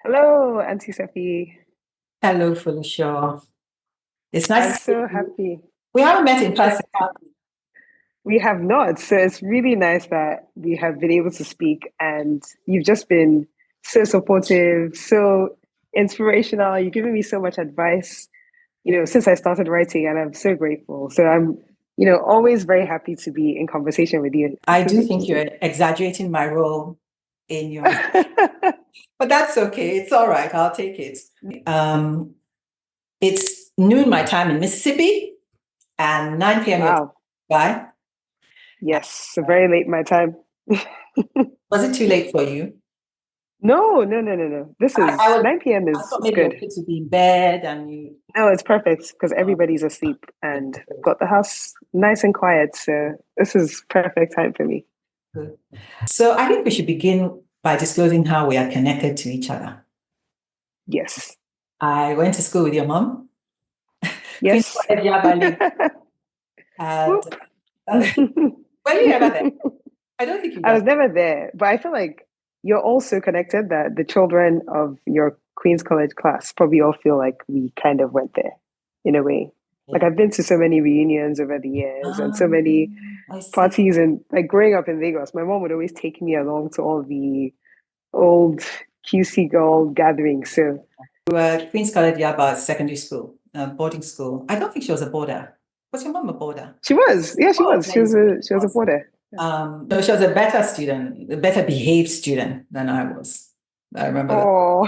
Hello, Auntie Sefi. Hello, Felicia. It's nice I'm to see so you. happy. We haven't met in person, have we? We have not. So it's really nice that we have been able to speak and you've just been so supportive, so inspirational. You've given me so much advice, since I started writing, and I'm so grateful. So I'm, always very happy to be in conversation with you. I do think you're exaggerating my role in your, but that's okay. It's all right. I'll take it. Um, it's noon my time in Mississippi and 9 p.m. your time. Wow. Bye. Yes. So very late my time. Was it too late for you? No, no, no, no, no. This I, is I was. 9 p.m. I is, thought is maybe your good. kids would be in bed and you. No, it's perfect because Oh, everybody's asleep good, and got the house nice and quiet. So this is perfect time for me. good. So I think we should begin by disclosing how we are connected to each other. Yes. I went to school with your mom. Queen Yes. Yabali. And Whoop. were you ever there? I don't think you I were. was never there, but I feel like you're all so connected that the children of your Queen's College class probably all feel like we kind of went there in a way. Like Yeah. I've been to so many reunions over the years and so Ah, many I see. parties, and like growing up in Lagos, my mom would always take me along to all the old QC girl gatherings. So You were at Queen's College Yaba Secondary School, boarding school. I don't think she was a boarder. Was your mom a boarder? she was, yeah, she Oh, was. there you go. She was a porter. Yeah. No, she was a better student, a better behaved student than I was. I remember that. Oh,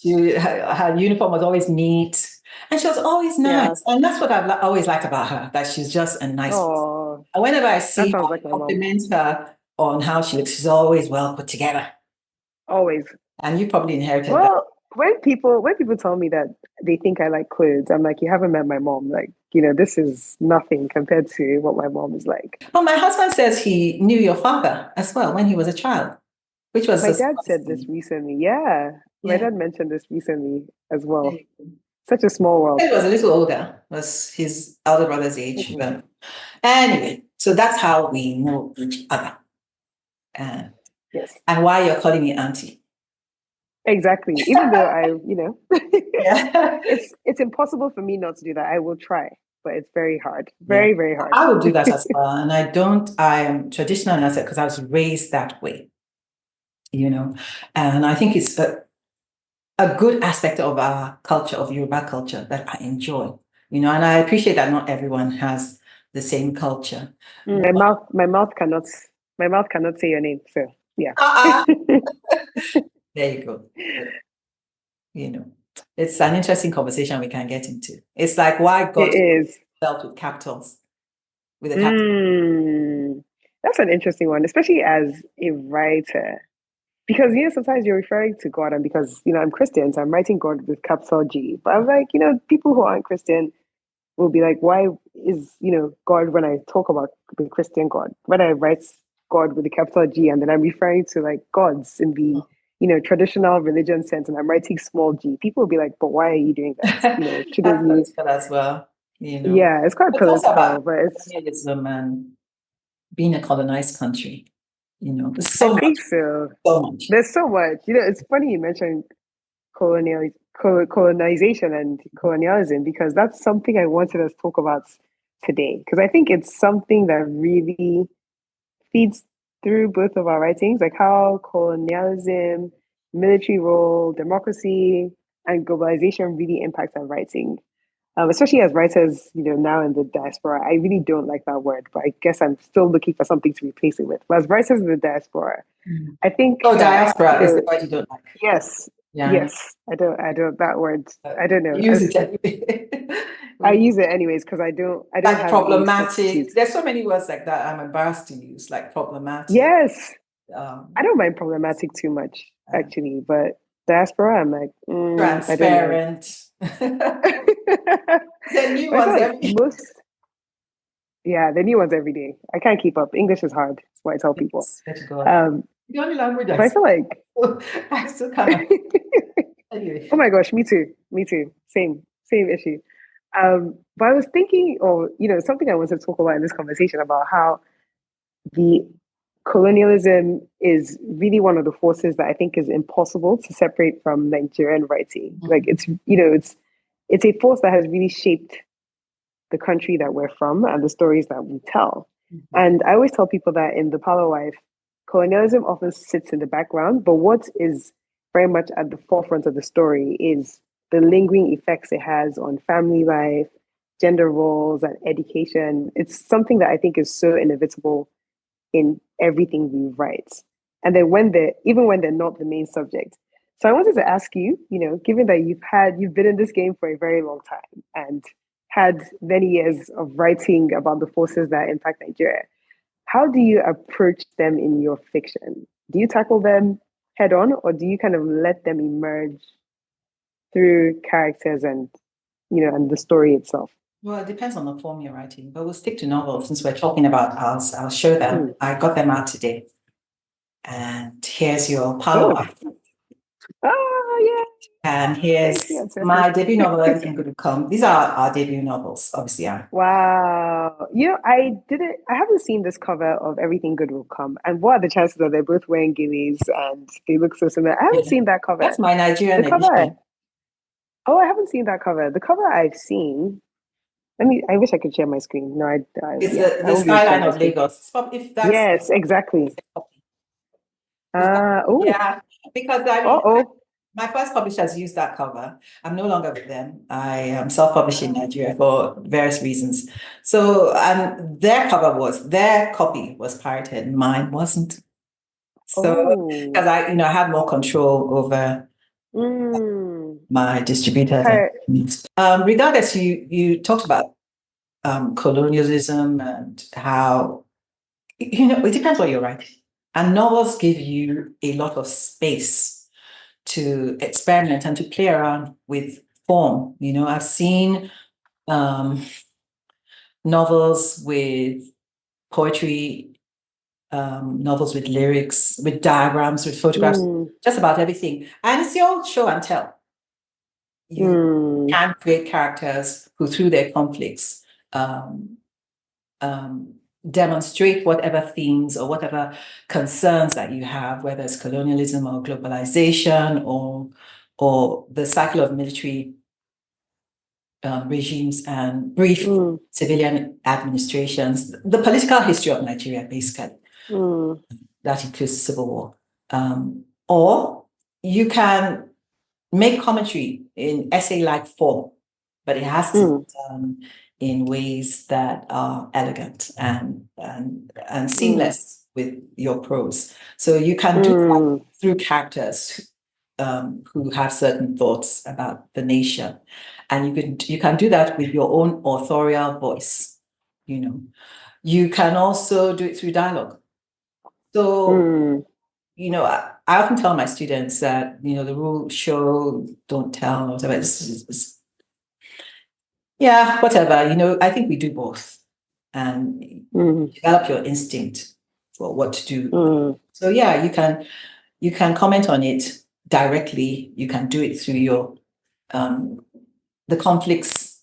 Her uniform was always neat and she was always yeah. nice. And that's what I've always liked about her, that she's just a nice person. Oh, And whenever I that see her, sounds I like my mom. compliment her on how she looks. She's always well put together. Always. And you probably inherited that. Well, when people tell me that they think I like clothes, I'm like, you haven't met my mom. Like, this is nothing compared to what my mom is like. Well, my husband says he knew your father as well when he was a child, which was My a dad surprise said to this me. recently. Yeah, my Yeah. dad mentioned this recently as There well. you go. Such a small world. He was a little older, was his elder brother's age. Mhm. But anyway, so that's how we know each other. Uh, Yes, and why you're calling me auntie. exactly. Even though Yeah. it's impossible for me not to do that. I will try, but it's very hard, Yeah. very, very hard. I would do that as well. And I am traditional in that because I was raised that way, you know. And I think it's a good aspect of our culture, of Yoruba culture, that I enjoy, and I appreciate that not everyone has the same culture. My But, my mouth cannot say your name. So yeah. uh-uh, there you go. You know, it's an interesting conversation we can get into. It's like why It God is. spelled with capitals, with a capital. Mm, that's an interesting one, especially as a writer. Because sometimes you're referring to God, and because I'm Christian, so I'm writing God with capital G. But I'm like, people who aren't Christian will be like, why is God when I talk about the Christian God? When I write God with the capital G, and then I'm referring to like gods in the traditional religion sense, and I'm writing small g. People will be like, but why are you doing that? That's Shouldn't you? political as well. Yeah, it's quite It's also political, about but it's colonialism and being a colonized country. There's I so think much, so. so much. There's so much. It's funny you mentioned colonization and colonialism because that's something I wanted us to talk about today. Because I think it's something that really feeds through both of our writings, like how colonialism, military role, democracy, and globalization really impacts our writing. Especially as writers, now in the diaspora, I really don't like that word, but I guess I'm still looking for something to replace it with. But as writers in the diaspora, Mm. I think Oh, that, diaspora is the word you don't like. yes, Yeah, yes, I don't, that word, I don't know. use it anyway. I use it anyways because I don't Like have a substitute. problematic. There's so many words like that I'm embarrassed to use, like problematic, Yes, um, I don't mind problematic too much, uh, actually, but diaspora, I'm like, I don't know. transparent. The new But I feel ones like every most, yeah, the new ones every day. I can't keep up. English is hard. That's what I tell people. swear to God. Um, The only language but I feel like, I still cannot. Anyway. oh my gosh, me too. Same issue. But I was thinking, or something I wanted to talk about in this conversation about how the colonialism is really one of the forces that I think is impossible to separate from Nigerian writing. Like Mhm. it's, it's a force that has really shaped the country that we're from and the stories that we tell. Mhm. And I always tell people that in The Power Wife, colonialism often sits in the background, but what is very much at the forefront of the story is the lingering effects it has on family life, gender roles, and education. It's something that I think is so inevitable in everything we write. And then even when they're not the main subject. So I wanted to ask you, given that you've been in this game for a very long time and had many years of writing about the forces that impact Nigeria, how do you approach them in your fiction? Do you tackle them head on, or do you kind of let them emerge through characters and and the story itself? Well, it depends on the form you're writing, but we'll stick to novels since we're talking about ours. I'll show them. Mm. I got them out today. And here's your Power Oh, Up. yeah. And Sefi here's Atta. my debut novel, Everything Good Will Come. These are our debut novels, obviously. Yeah. Wow. I haven't seen this cover of Everything Good Will Come. And what are the chances that they're both wearing gillies and they look so similar? I haven't Yeah. seen that cover. That's my The Nigerian cover, edition. oh, I haven't seen that cover. The cover I've seen, I wish I could share my screen. No, It's yeah, the I won't be able to share skyline my of screen. Lagos. If that's Yes, exactly. Oh, yeah, because I mean, uh-oh. my first publisher has used that cover. I'm no longer with them. I am self-published in Nigeria for various reasons. So, their copy was pirated. Mine wasn't. So, because Oh. I have more control over Mm. my distributors and Pirate. regardless, you talked about colonialism and how it depends what you're writing. And novels give you a lot of space to experiment and to play around with form. I've seen um, novels with poetry, novels with lyrics, with diagrams, with photographs, Mm. just about everything. And it's your show and tell. You Mm. can create characters who, through their conflicts, um, um, demonstrate whatever themes or whatever concerns that you have, whether it's colonialism or globalization or the cycle of military regimes and brief Mm. civilian administrations, the political history of Nigeria, basically. Mm. That includes the Civil War. Or you can make commentary in essay-like form, but it has to be Mm. done in ways that are elegant and Mm. seamless with your prose. So you can do that Mm. through characters who have certain thoughts about the nation, and you can do that with your own authorial voice. You can also do it through dialogue. So Mm. I often tell my students that, the rule show, don't tell, or whatever. Yeah, whatever. I think we do both and Mm. develop your instinct for what to do. Mm. So yeah, you can comment on it directly. You can do it through the conflicts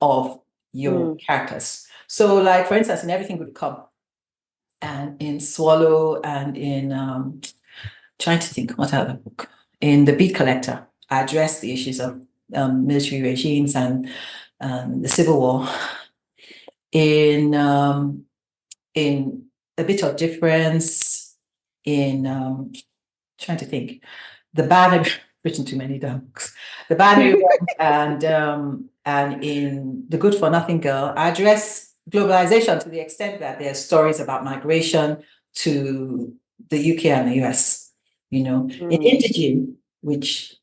of your Mm. characters. So like, for instance, in Everything Would Come and in Swallow and in trying to think what other book. In The Beat Collector, I address the issues of military regimes and the Civil War. In A Bit of Difference, in trying to think, The Bad written too many books. The Bad Immigrant and in The Good for Nothing Girl, I address globalization to the extent that there are stories about migration to the UK and the US. In Mm. Indigene, which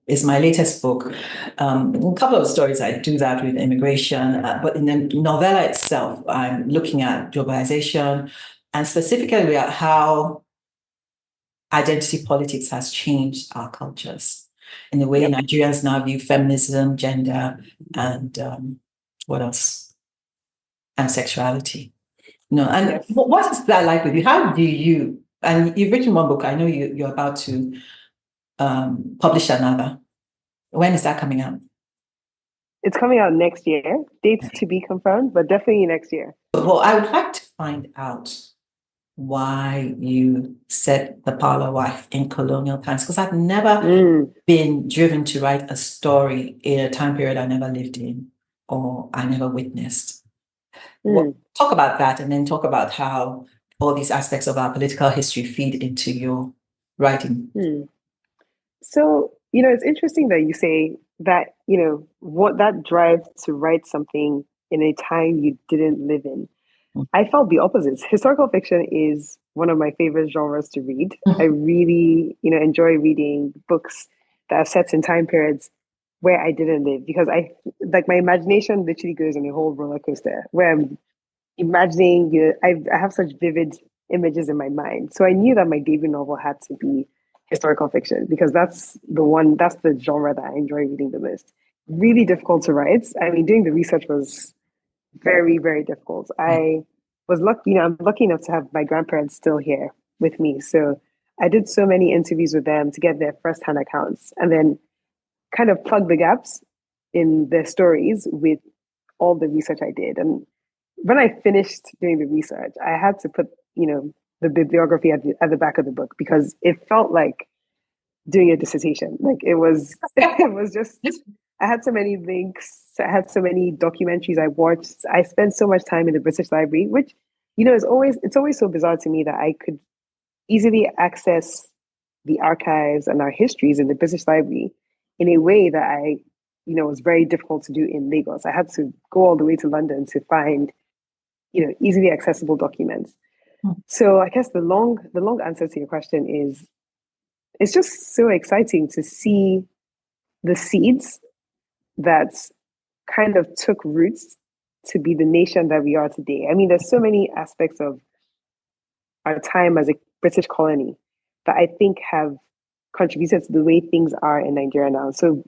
is my latest book, a couple of stories I do that with immigration, but in the novella itself, I'm looking at globalization and specifically at how identity politics has changed our cultures in the way Yep. Nigerians now view feminism, gender, and what else? And sexuality. No, and Yes. what is that like with you? How do you, and you've written one book, I know you're about to publish another. When is that coming out? It's coming out next year. Dates to be confirmed, but definitely next year. Well, I would like to find out why you said the parlor wife in colonial times, because I've never Mm, been driven to write a story in a time period I never lived in or I never witnessed. mm, Talk about that, and then talk about how all these aspects of our political history feed into your writing. mm. So, it's interesting that you say that, what that drive to write something in a time you didn't live in. I felt the opposites. Historical fiction is one of my favorite genres to read. I Mhm. really, enjoy reading books that are set in time periods where I didn't live because I like my imagination literally goes on a whole roller coaster where I'm imagining, I have such vivid images in my mind. So I knew that my debut novel had to be historical fiction because that's the genre that I enjoy reading the most. Really difficult to write. I mean, doing the research was very, very difficult. Yeah. I was lucky, I'm lucky enough to have my grandparents still here with me. So I did so many interviews with them to get their firsthand accounts and then kind of plug the gaps in their stories with all the research I did. And when I finished doing the research, I had to put, the bibliography at the back of the book because it felt like doing a dissertation. Like it was, it was just, I had so many links, I had so many documentaries I watched. I spent so much time in the British Library, which, it's always so bizarre to me that I could easily access the archives and our histories in the British Library in a way that was very difficult to do in Lagos. I had to go all the way to London to find, easily accessible documents. So I guess the long answer to your question is it's just so exciting to see the seeds that kind of took roots to be the nation that we are today. I mean, there's so many aspects of our time as a British colony that I think have contributed to the way things are in Nigeria now. So,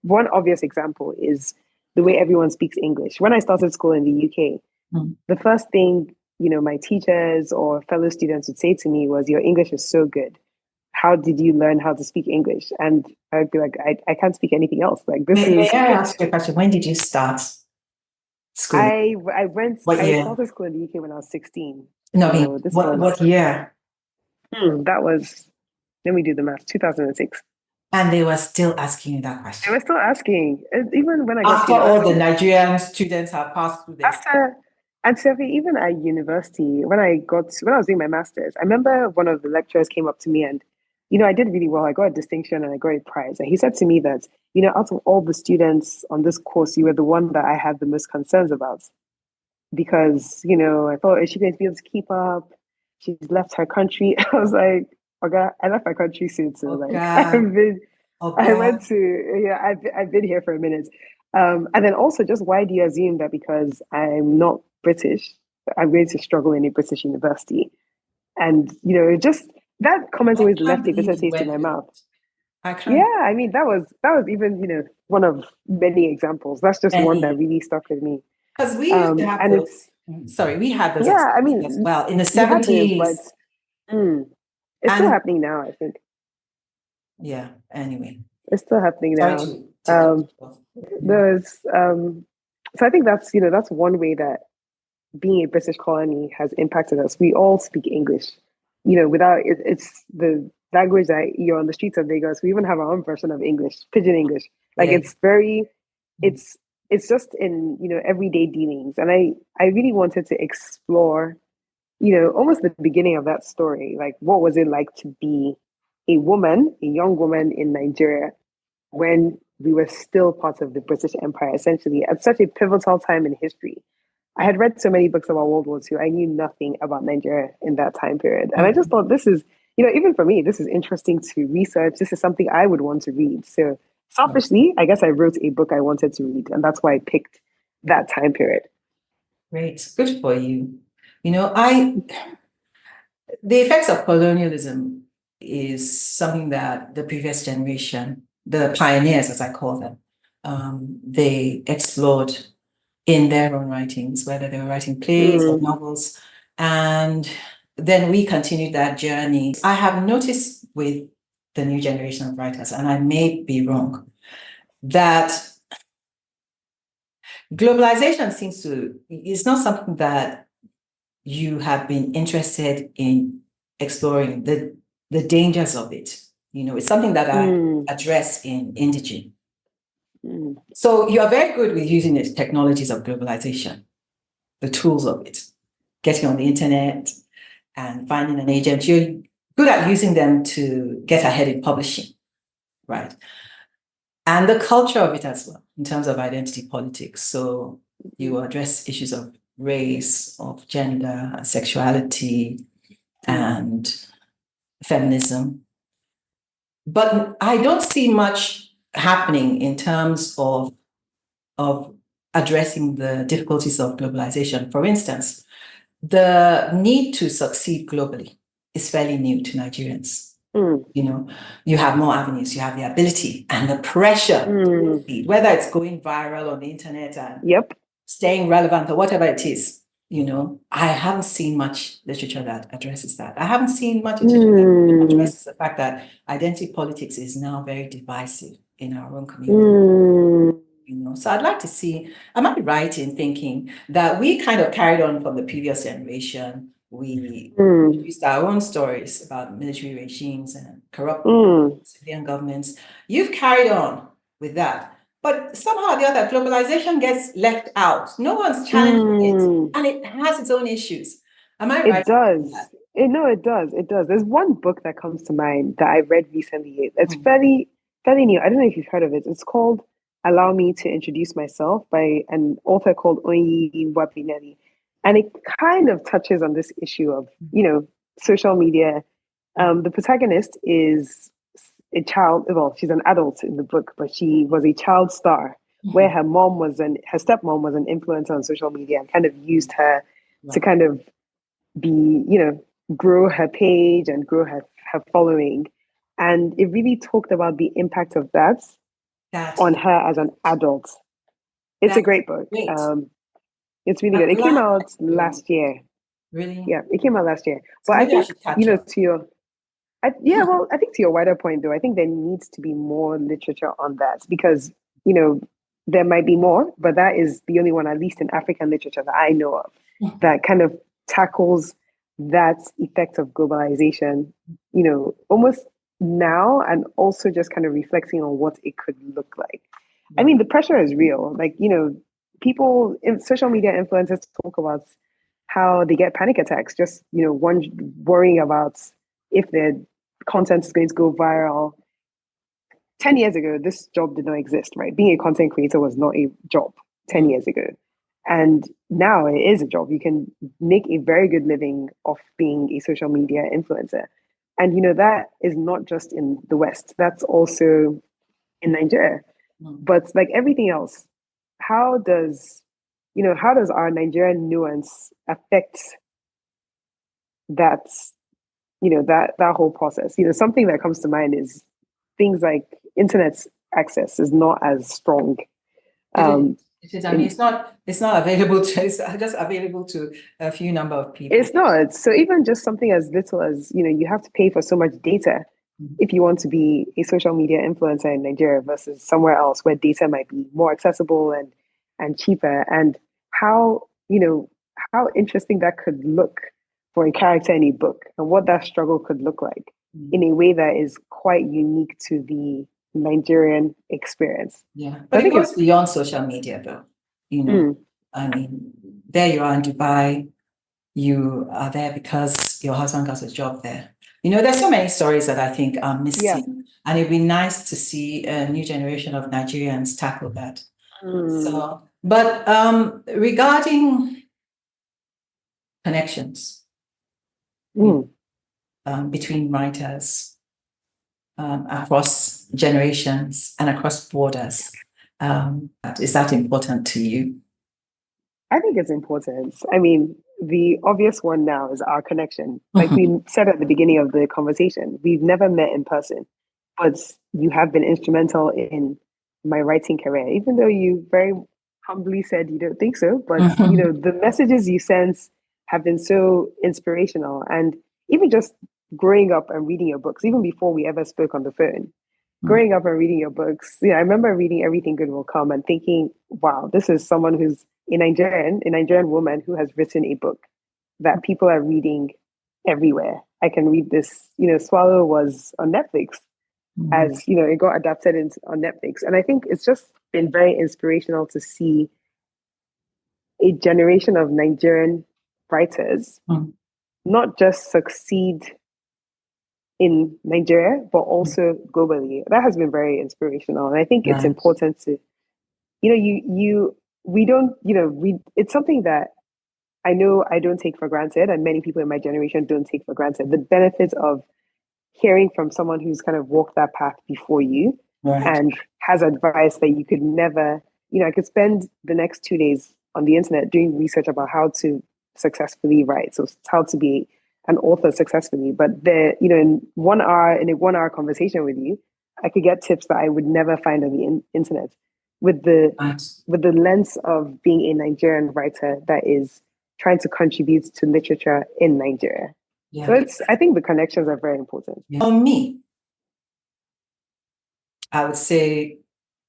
one obvious example is the way everyone speaks English. When I started school in the UK, Mm. the first thing, my teachers or fellow students would say to me was, Your English is so good. How did you learn how to speak English? And I'd be like, I can't speak anything else. Like this May is I ask you a question? When did you start schooling? What I year? started school in the UK when I was 16. No, I mean, So this what was what year? that was let me do the math, 2006. And they were still asking you that They question. were still asking, even when I got to After all the university. Nigerian students have passed through this. After and Sefi, even at university, when I was doing my masters, I remember one of the lecturers came up to me and, I did really well. I got a distinction and I got a prize. And he said to me that, out of all the students on this course, you were the one that I had the most concerns about because, I thought, is she going to be able to keep up? She's left her country. I was like, okay, I left my country soon. So like Okay. I Okay. went to, yeah, I've been here for a minute. And then also just why do you assume that because I'm not British, I'm going to struggle in a British university? And, just that comment I always can't left a believe bitter you taste in went my through mouth. that. I Yeah, can't. I mean, that was even, one of many examples. That's just one that really stuck with me. Because we used to have And those, it's, sorry, we had those yeah, I experiences as mean, well in the we had those, but 70s. mm, it's still And happening now, I think. yeah, anyway, It's still happening sorry now. to cut Um, you off. Yeah. there's so I think that's one way that being a British colony has impacted us. We all speak English. Without it's the language that you're on the streets of Lagos. We even have our own version of English, pidgin English. Like Yeah. it's it's just in everyday dealings. And I really wanted to explore, almost the beginning of that story. Like what was it like to be a young woman in Nigeria when we were still part of the British Empire, essentially, at such a pivotal time in history. I had read so many books about World War II. I knew nothing about Nigeria in that time period. And I just Mhm. thought this is, even for me, this is interesting to research. This is something I would want to read. So selfishly, I guess I wrote a book I wanted to read. And that's why I picked that time period. Great. Good for you. The effects of colonialism is something that the previous generation, the pioneers, as I call them, they explored in their own writings, whether they were writing plays or Mm, novels. And then we continued that journey. I have noticed with the new generation of writers, and I may be wrong, that globalization is not something that you have been interested in exploring the dangers of it. It's something that I address in Indigene. So you are very good with using the technologies of globalization, the tools of it, getting on the internet and finding an agent. You're good at using them to get ahead in publishing, right? And the culture of it as well, in terms of identity politics. So you address issues of race, of gender, sexuality, and feminism. But I don't see much happening in terms of addressing the difficulties of globalization. For instance, the need to succeed globally is fairly new to Nigerians. You have more avenues, you have the ability and the pressure to succeed, whether it's going viral on the internet and staying relevant or whatever it is. I haven't seen much literature that addresses that. I haven't seen much literature that addresses the fact that identity politics is now very divisive in our own community. So I'd like to see, am I right in thinking that we kind of carried on from the previous generation? We used our own stories about military regimes and corrupt civilian governments. You've carried on with that. But somehow or the other, globalization gets left out. No one's challenging it. And it has its own issues. Am I right? It does. No, it does. It does. There's one book that comes to mind that I read recently. It's fairly new. I don't know if you've heard of it. It's called Allow Me to Introduce Myself by an author called Onyi Wapinelli. And it kind of touches on this issue of, social media. The protagonist is a child. Well, she's an adult in the book, but she was a child star where her stepmom was an influencer on social media and kind of used her to kind of be, grow her page and grow her following. And it really talked about the impact of that on her as an adult. It's a great book. It's really good. It came out last year. Really? Yeah, it came out last year. So but I think, I think to your wider point, though, I think there needs to be more literature on that because, there might be more, but that is the only one, at least in African literature that I know of, that kind of tackles that effect of globalization, almost now and also just kind of reflecting on what it could look like. I mean, the pressure is real. Like, people in social media influencers talk about how they get panic attacks, just, worrying about if their content is going to go viral. 10 years ago, this job did not exist, right? Being a content creator was not a job 10 years ago. And now it is a job. You can make a very good living off being a social media influencer. And, that is not just in the West, that's also in Nigeria. But like everything else, how does our Nigerian nuance affect that, that whole process? Something that comes to mind is things like internet access is not as strong. It is. I mean, it's not available to. It's just available to a few number of people. It's not. So even just something as little as you have to pay for so much data if you want to be a social media influencer in Nigeria versus somewhere else where data might be more accessible and cheaper. And how interesting that could look for a character in a book and what that struggle could look like in a way that is quite unique to the Nigerian experience. Yeah, but it goes beyond social media, though. I mean, there you are in Dubai. You are there because your husband got a job there. There's so many stories that I think are missing, and it'd be nice to see a new generation of Nigerians tackle that. So, but regarding connections between writers across generations and across borders, is that important to you? I think it's important. I mean, the obvious one now is our connection. Like we said at the beginning of the conversation, we've never met in person, but you have been instrumental in my writing career, even though you very humbly said you don't think so. But, the messages you send have been so inspirational. And even just growing up and reading your books, even before we ever spoke on the phone, growing up and reading your books, I remember reading Everything Good Will Come and thinking, wow, this is someone who's a Nigerian woman who has written a book. that people are reading everywhere. I can read this, Swallow was on Netflix, as it got adapted on Netflix. And I think it's just been very inspirational to see a generation of Nigerian writers Mm. not just succeed in Nigeria, but also globally. That has been very inspirational. And I think it's Right. important to, we don't, it's something that I know I don't take for granted, and many people in my generation don't take for granted. The benefits of hearing from someone who's kind of walked that path before you Right. and has advice that you could never, I could spend the next 2 days on the internet doing research about how to successfully write. So how to be an author successfully. But in 1 hour, in a 1 hour conversation with you, I could get tips that I would never find on the internet with the Right. with the lens of being a Nigerian writer that is trying to contribute to literature in Nigeria. So Yeah. I think the connections are very important. For me, I would say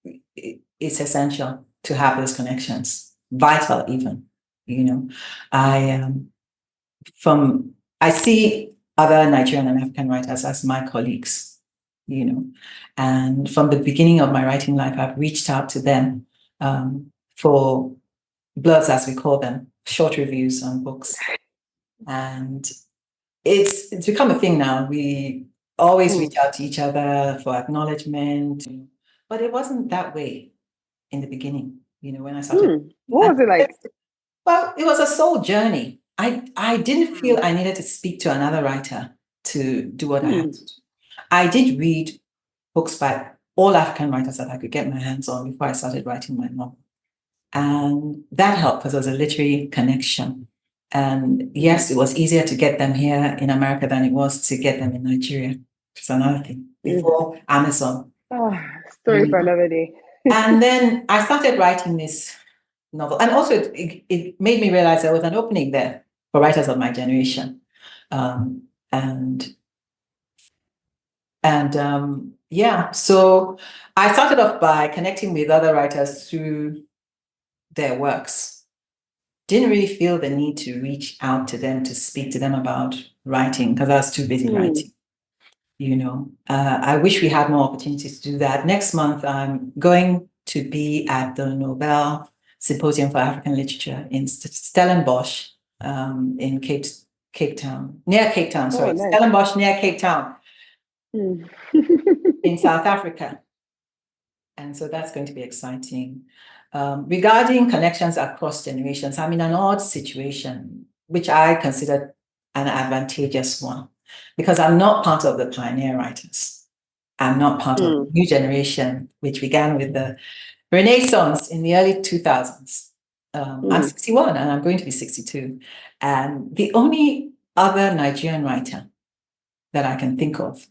it's essential to have those connections, vital even. I I see other Nigerian and African writers as my colleagues, and from the beginning of my writing life, I've reached out to them for blurbs, as we call them, short reviews on books. And it's become a thing now. We always reach out to each other for acknowledgement, but it wasn't that way in the beginning, when I started. What was it like? Well, it was a soul journey. I didn't feel I needed to speak to another writer to do what I had to do. I did read books by all African writers that I could get my hands on before I started writing my novel. And that helped because there was a literary connection. And yes, it was easier to get them here in America than it was to get them in Nigeria. It's another thing. Before Amazon. Story for another day. And then I started writing this novel. And also it made me realize there was an opening there for writers of my generation. So I started off by connecting with other writers through their works. Didn't really feel the need to reach out to them to speak to them about writing because I was too busy writing. I wish we had more opportunities to do that. Next month, I'm going to be at the Nobel Symposium for African Literature in Stellenbosch, in Cape Town, near Cape Town. Sorry, nice. Stellenbosch near Cape Town, in South Africa. And so that's going to be exciting. Regarding connections across generations, I'm in an odd situation, which I consider an advantageous one, because I'm not part of the pioneer writers. I'm not part of the new generation, which began with the Renaissance in the early 2000s. I'm 61 and I'm going to be 62. And the only other Nigerian writer that I can think of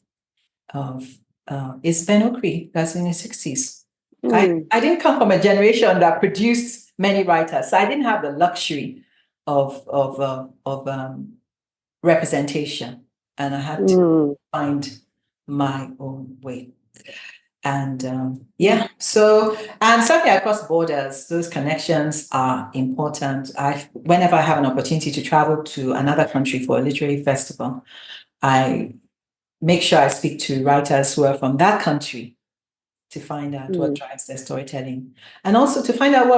is Ben Okri, that's in his 60s. I didn't come from a generation that produced many writers, so I didn't have the luxury of representation, and I had to find my own way. And certainly across borders, those connections are important. Whenever I have an opportunity to travel to another country for a literary festival, I make sure I speak to writers who are from that country to find out what drives their storytelling, and also to find out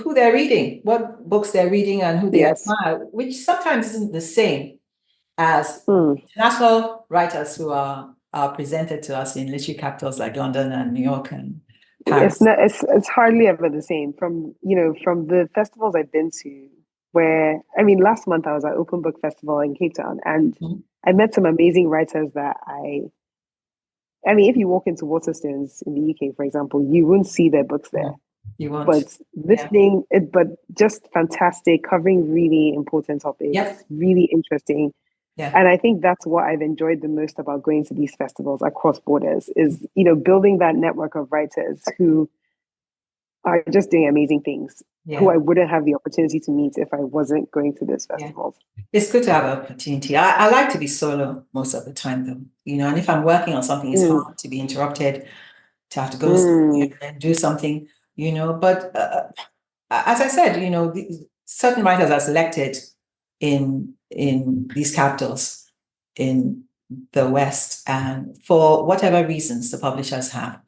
who they're reading, what books they're reading, and who they admire, which sometimes isn't the same as international writers who are presented to us in literary capitals like London and New York and Paris. It's hardly ever the same. From the festivals I've been to, last month I was at Open Book Festival in Cape Town, and I met some amazing writers that if you walk into Waterstones in the UK, for example, you won't see their books there. You won't. But but just fantastic, covering really important topics, really interesting. Yeah. And I think that's what I've enjoyed the most about going to these festivals across borders is, building that network of writers who are just doing amazing things, who I wouldn't have the opportunity to meet if I wasn't going to those festivals. It's good to have an opportunity. I like to be solo most of the time, though, and if I'm working on something, it's hard to be interrupted, to have to go and do something, but as I said, certain writers are selected in these capitals in the West, and for whatever reasons the publishers have.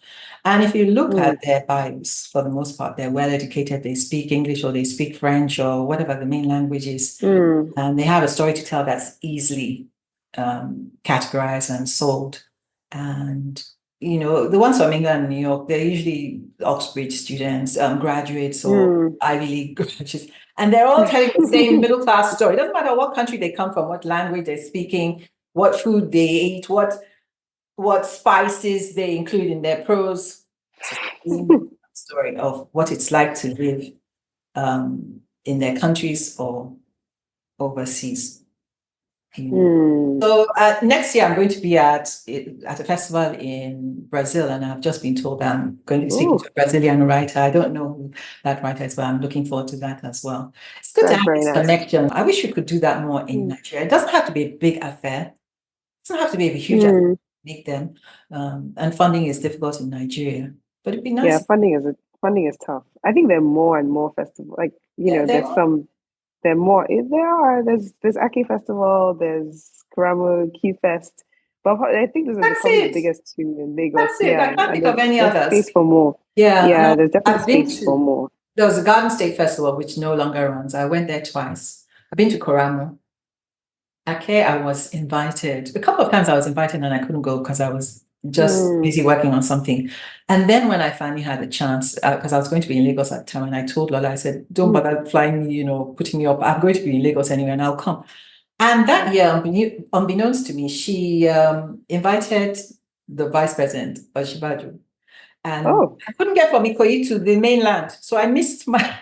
And if you look at their bios, for the most part, they're well educated, they speak English or they speak French or whatever the main language is, and they have a story to tell that's easily categorized and sold. And the ones from England and New York, they're usually Oxbridge students, graduates or Ivy League graduates, and they're all telling the same middle class story. It doesn't matter what country they come from, what language they're speaking, what food they eat, what spices they include in their prose. It's the same story of what it's like to live in their countries or overseas. So next year I'm going to be at a festival in Brazil, and I've just been told that I'm going to be speaking to a Brazilian writer. I don't know who that writer is, but I'm looking forward to that as well. It's good to have this connection. I wish we could do that more in Nigeria. It doesn't have to be a big affair. It doesn't have to be a huge affair to make them. And funding is difficult in Nigeria, but it'd be nice. Yeah, funding is tough. I think there are more and more festivals. Like, there's Aki Festival, there's Karamu, Q Fest, but I think those are probably the biggest two in Lagos. That's it. I can't think of any others. There's space for more. Yeah, there's definitely space for more. There was a Garden State Festival, which no longer runs. I went there twice. I've been to Karamu. Ake, I was invited. A couple of times I was invited and I couldn't go because I was just busy working on something. And then when I finally had the chance, because I was going to be in Lagos at the time, and I told Lola, I said, don't bother flying me, putting me up. I'm going to be in Lagos anyway, and I'll come. And that year, unbeknownst to me, she invited the vice president, Oshibaju. And I couldn't get from Ikoyi to the mainland. So I missed my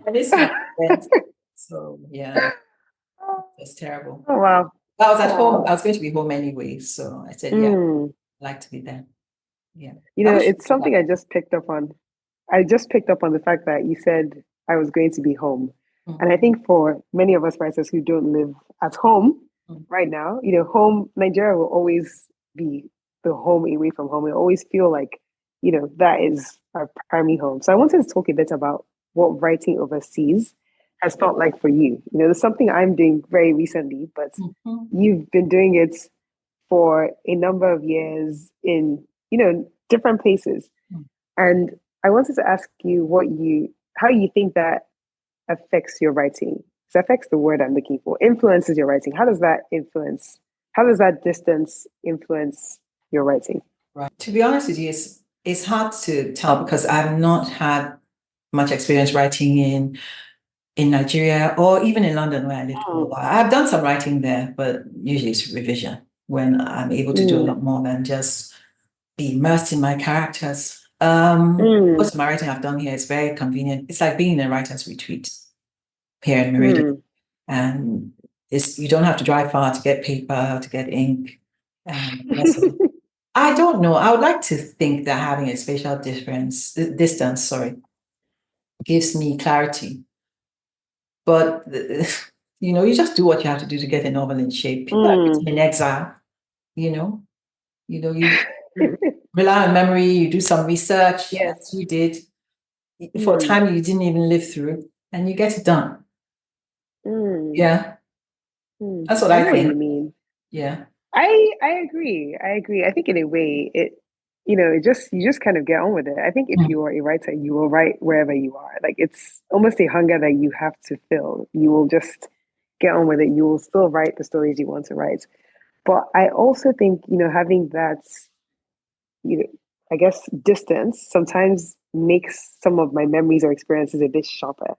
event. So yeah, it was terrible. Oh, wow. I was at home. I was going to be home anyway. So I said, yeah, I'd like to be there. Yeah. It's something I just picked up on. I just picked up on the fact that you said I was going to be home. And I think for many of us writers who don't live at home right now, Nigeria will always be the home away from home. We always feel like, that is our primary home. So I wanted to talk a bit about what writing overseas has felt like for you. There's something I'm doing very recently, but you've been doing it for a number of years in, different places. And I wanted to ask you how you think that affects your writing. So affects the word I'm looking for. Influences your writing. How does that distance influence your writing? Right. To be honest with you, it's hard to tell because I've not had much experience writing in Nigeria or even in London where I lived for a while. I've done some writing there, but usually it's revision when I'm able to do a lot more than just be immersed in my characters. Most of my writing I've done here is very convenient. It's like being in a writer's retreat here in Meridian. And you don't have to drive far to get paper, to get ink. I don't know. I would like to think that having a spatial distance, gives me clarity. But you just do what you have to do to get a novel in shape. People are in exile, you rely on memory, you do some research, as you did, for a time you didn't even live through, and you get it done. Yeah. That's what I think. What you mean. Yeah. I agree. I think in a way you just kind of get on with it. I think if you are a writer, you will write wherever you are. Like it's almost a hunger that you have to fill. You will just get on with it. You will still write the stories you want to write. But I also think, having that, I guess distance sometimes makes some of my memories or experiences a bit sharper.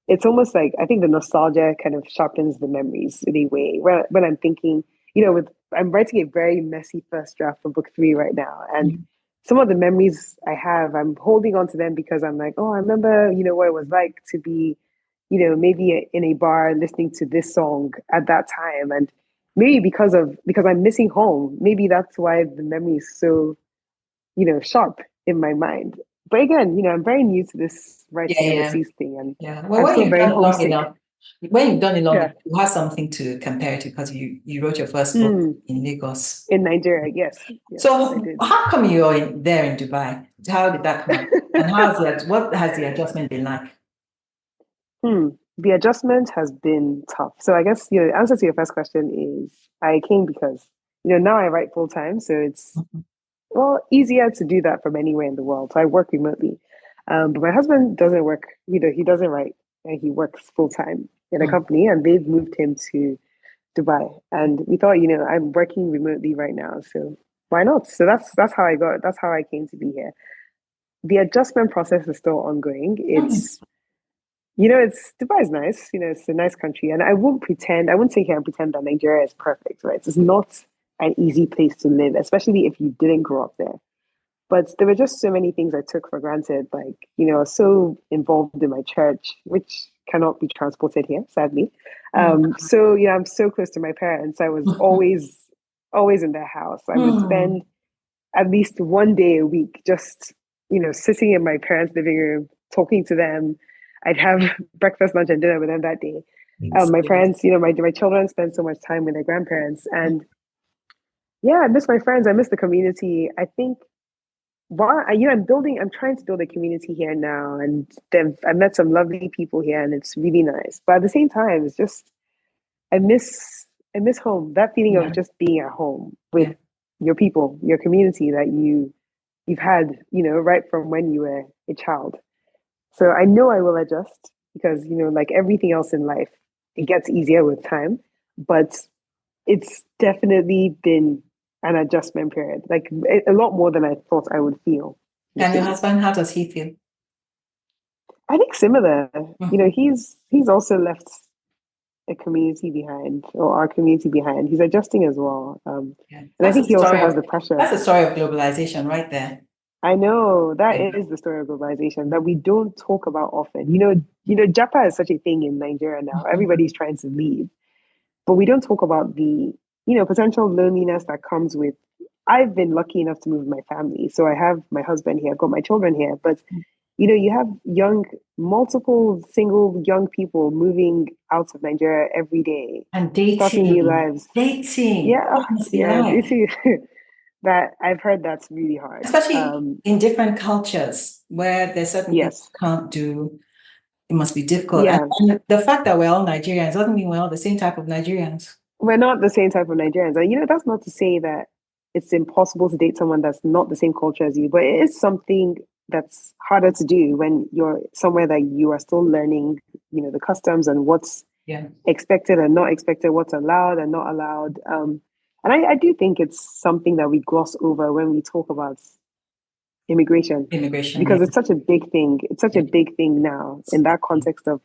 It's almost like I think the nostalgia kind of sharpens the memories in a way. When I'm thinking, I'm writing a very messy first draft for book 3 right now. And some of the memories I have, I'm holding on to them because I'm like, oh, I remember, what it was like to be, maybe in a bar listening to this song at that time. And maybe because I'm missing home, maybe that's why the memory is so, sharp in my mind. But again, I'm very new to this writing overseas thing. And well, when you've done it long enough, you have something to compare to because you wrote your first book in Lagos. In Nigeria, yes. So how come you're there in Dubai? How did that come? And what has the adjustment been like? the adjustment has been tough. So I guess the answer to your first question is I came because now I write full time, so it's Mhm. well easier to do that from anywhere in the world. So I work remotely, but my husband doesn't work. He doesn't write, and he works full time in a Mm. company, and they've moved him to Dubai. And we thought, I'm working remotely right now, so why not? So that's how I came to be here. The adjustment process is still ongoing. Mm. It's Dubai is nice. It's a nice country, and I won't sit here and pretend that Nigeria is perfect, right? It's not an easy place to live, especially if you didn't grow up there. But there were just so many things I took for granted, like, I was so involved in my church, which cannot be transported here, sadly. So I'm so close to my parents. I was Mm. always in their house. I would Mm. spend at least one day a week just, sitting in my parents' living room, talking to them. I'd have breakfast, lunch, and dinner with them that day. It's My beautiful. parents, my children spend so much time with their grandparents. And yeah, I miss my friends. I miss the community. I think I'm trying to build a community here now, and I met some lovely people here, and it's really nice. But at the same time, it's just I miss I miss home. That feeling of Yeah, just being at home with yeah. your people, your community that you've had, right from when you were a child. So I know I will adjust because, like everything else in life, it gets easier with time. But it's definitely been an adjustment period, like a lot more than I thought I would feel And your initially. husband, how does he feel? I think similar. Mhm. He's also left a community behind, or our community behind. He's adjusting as well, Yeah. and I think he also has the pressure. That's the story of globalization right there. I know that Yeah. is the story of globalization that we don't talk about often. Japa is such a thing in Nigeria now. Mhm. Everybody's trying to leave, but we don't talk about the potential loneliness that comes with. I've been lucky enough to move with my family, so I have my husband here, I've got my children here, but you have multiple single young people moving out of Nigeria every day, And starting new dating, lives. dating, Yeah, what it must be yeah, like, that I've heard that's really hard. especially in different cultures where there's certain things Yes, you can't do. It must be difficult. yeah, And the fact that we're all Nigerians doesn't mean we're all the same type of Nigerians. we're not the same type of Nigerians, and that's not to say that it's impossible to date someone that's not the same culture as you, but it is something that's harder to do when you're somewhere that you are still learning, the customs and what's Yeah. expected and not expected, what's allowed and not allowed. And I do think it's something that we gloss over when we talk about immigration Immigration, yeah. because it's such a big thing. It's such Yeah. a big thing now in that context of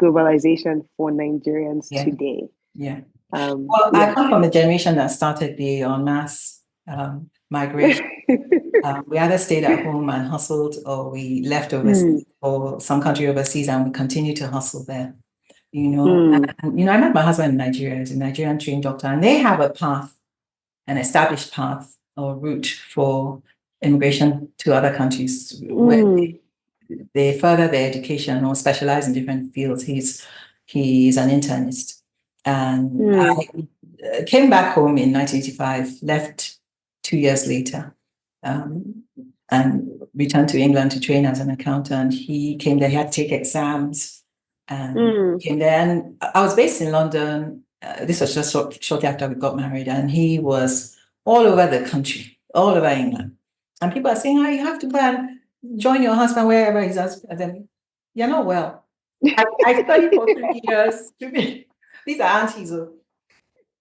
globalization for Nigerians Yeah. today. Yeah. Well, I Yeah. come from the generation that started the en masse migration. We either stayed at home and hustled, or we left overseas Mm, or some country overseas, and we continue to hustle there. mm, I met my husband in Nigeria. He's a Nigerian trained doctor, and they have a path, an established path or route for immigration to other countries where mm, they further their education or specialize in different fields. He's an internist, and mm, I came back home in 1985, left 2 years later, um, and returned to England to train as an accountant. He came there, he had to take exams, and mm. came there. And I was based in London. This was just shortly after we got married, and he was all over the country, all over England. And people are saying, "Oh, you have to go and join your husband wherever he's at." And then, you're not well. I studied for 3 years. These are aunties.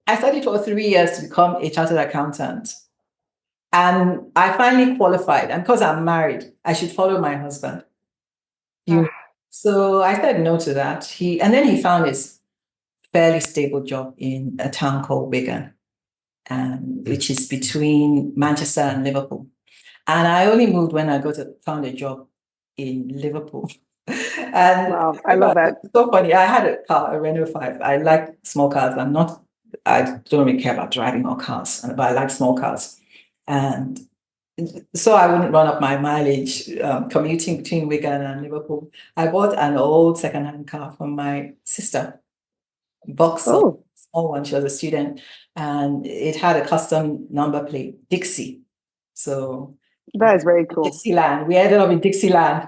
I studied for 3 years to become a chartered accountant. And I finally qualified. And because I'm married, I should follow my husband. You know. Ah, So I said no to that. And then he found his fairly stable job in a town called Wigan, which is between Manchester and Liverpool. And I only moved when I found a job in Liverpool. And wow, I I love remember that. it's so funny. I had a car, a Renault 5. I like small cars. I don't really care about driving or cars, but I like small cars. And so I wouldn't run up my mileage commuting between Wigan and Liverpool. I bought an old second-hand car from my sister, Vauxhall, Oh, small one. She was a student, and it had a custom number plate, Dixie. So that is very cool. Dixieland. We ended up in Dixieland.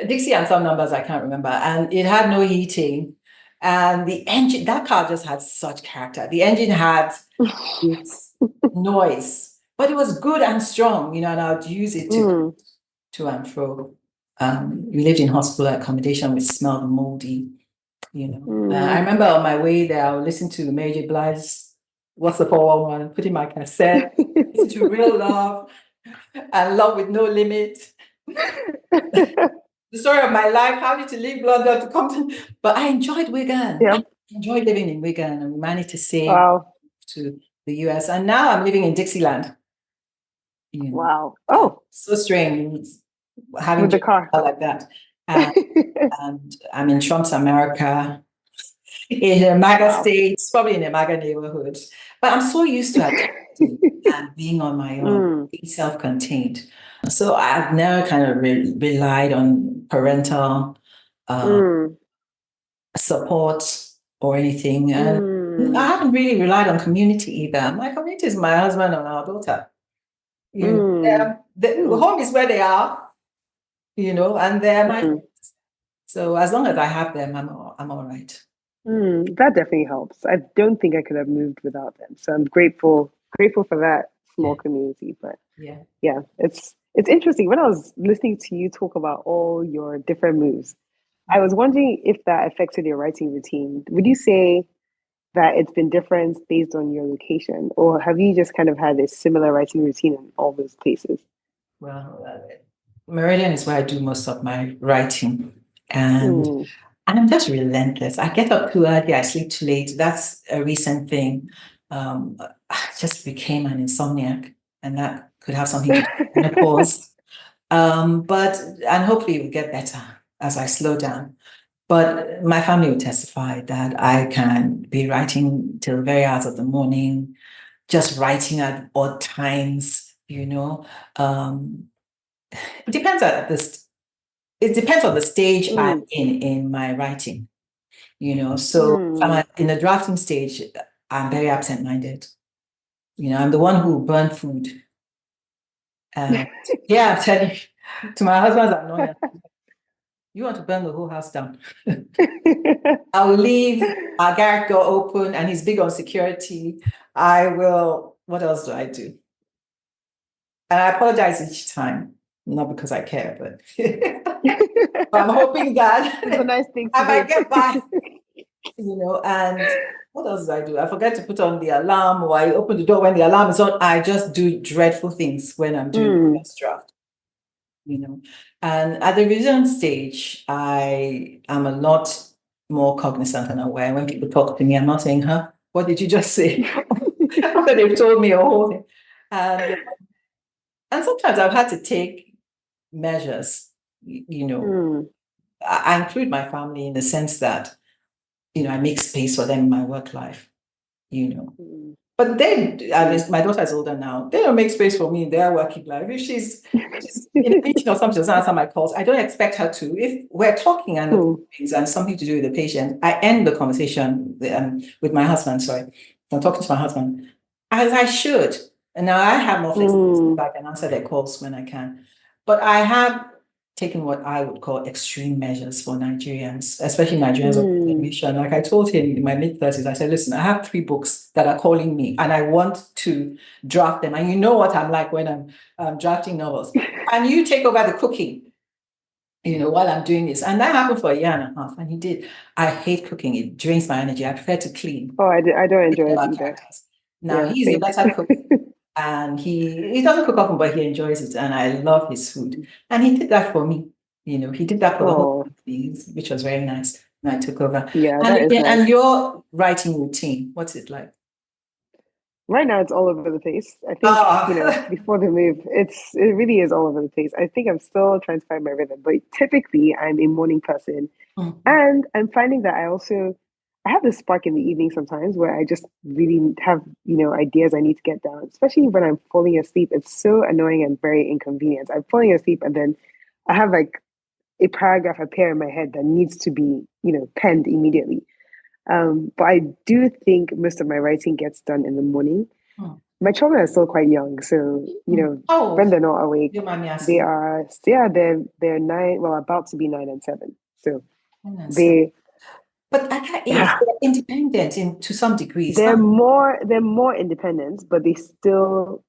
Dixie and some numbers I can't remember. And it had no heating. And the engine, that car just had such character. The engine had its noise, but it was good and strong, and I'd use it to and fro. We lived in hospital accommodation, which smelled moldy, I remember on my way there, I would listen to Mary J. Blige's What's the 411, put in my cassette, listen to Real Love and Love with No Limit. The story of my life, how did you leave London to come to... But I enjoyed Wigan. Yeah. I enjoyed living in Wigan and managed to save to the US. And now I'm living in Dixieland. Wow. Oh. So strange having with the car like that. And I'm in Trump's America, in a MAGA state, probably in a MAGA neighborhood. But I'm so used to adapting and being on my own, being self-contained. So I've never kind of relied on parental support or anything. And I haven't really relied on community either. My community is my husband and our daughter. The home is where they are, and they're my friends. So as long as I have them, I'm all right. That definitely helps. I don't think I could have moved without them. So I'm grateful for that small community. But yeah, it's interesting. When I was listening to you talk about all your different moves, I was wondering if that affected your writing routine. Would you say that it's been different based on your location, or have you just kind of had a similar writing routine in all those places? Well, Meridian is where I do most of my writing, and I'm just relentless. I get up too early, I sleep too late. That's a recent thing. I just became an insomniac, and that could have something to do with menopause. And hopefully it will get better as I slow down. But my family will testify that I can be writing till very hours of the morning, just writing at odd times, It depends it depends on the stage I'm in my writing, So if I'm in the drafting stage, I'm very absent-minded. I'm the one who burned food. I'm telling you, to my husband's annoyance, you want to burn the whole house down. I will leave our garage door open, and he's big on security. What else do I do? And I apologize each time, not because I care, but I'm hoping that it's a nice thing I might get by, and what else do I do? I forget to put on the alarm, or I open the door when the alarm is on. I just do dreadful things when I'm doing the first draft, And at the revision stage, I am a lot more cognizant and aware. When people talk to me, I'm not saying, what did you just say? After they've told me a whole thing. And sometimes I've had to take measures, I include my family in the sense that, I make space for them in my work life, But my daughter is older now. They don't make space for me in their working life. If she's in a meeting or something, doesn't answer my calls, I don't expect her to. If we're talking and something to do with the patient, I end the conversation with my husband. Sorry, I'm talking to my husband, as I should. And now I have more flexibility. I can answer their calls when I can. But I have taken what I would call extreme measures for Nigerians, especially Nigerians of admission. Like I told him in my mid-30s, I said, listen, I have 3 books that are calling me and I want to draft them. And you know what I'm like when I'm drafting novels. And you take over the cooking, while I'm doing this. And that happened for 1.5 years. And he did. I hate cooking. It drains my energy. I prefer to clean. Oh, I don't enjoy it either. Now, he's a better cook. And he doesn't cook often, but he enjoys it. And I love his food. And he did that for me. He did that for the whole company, which was very nice when I took over. Yeah, that is nice. And your writing routine, what's it like? Right now, it's all over the place. I think, before the move, it really is all over the place. I think I'm still trying to find my rhythm, but typically I'm a morning person. And I'm finding that I have this spark in the evening sometimes where I just really have, ideas I need to get down, especially when I'm falling asleep. It's so annoying and very inconvenient. I'm falling asleep and then I have like a paragraph appear in my head that needs to be, penned immediately. But I do think most of my writing gets done in the morning. My children are still quite young, so when they're not awake, they are they're 9, well, about to be 9 and 7. So But at that age, Yeah, they're independent to some degree. It's they're not, more independent, but they still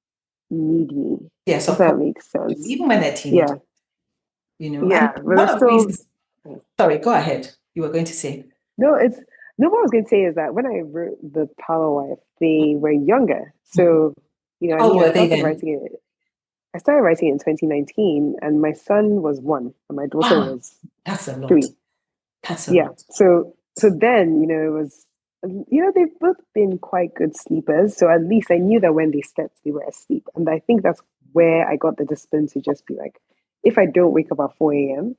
need me. yeah, If that support, makes sense. even when they're teenagers, Yeah, And yeah, but they're one of the still. reasons, sorry, go ahead. You were going to say, No, it's no. What I was going to say is that when I wrote the Power Wife, they were younger. mhm. So, How old I were they started then? writing it. I started writing it in 2019, and my son was 1, and my daughter Wow, was that's a lot. 3. That's a Yeah. lot. So then, it was, they've both been quite good sleepers. So at least I knew that when they slept, they were asleep. And I think that's where I got the discipline to just be like, if I don't wake up at 4 a.m.,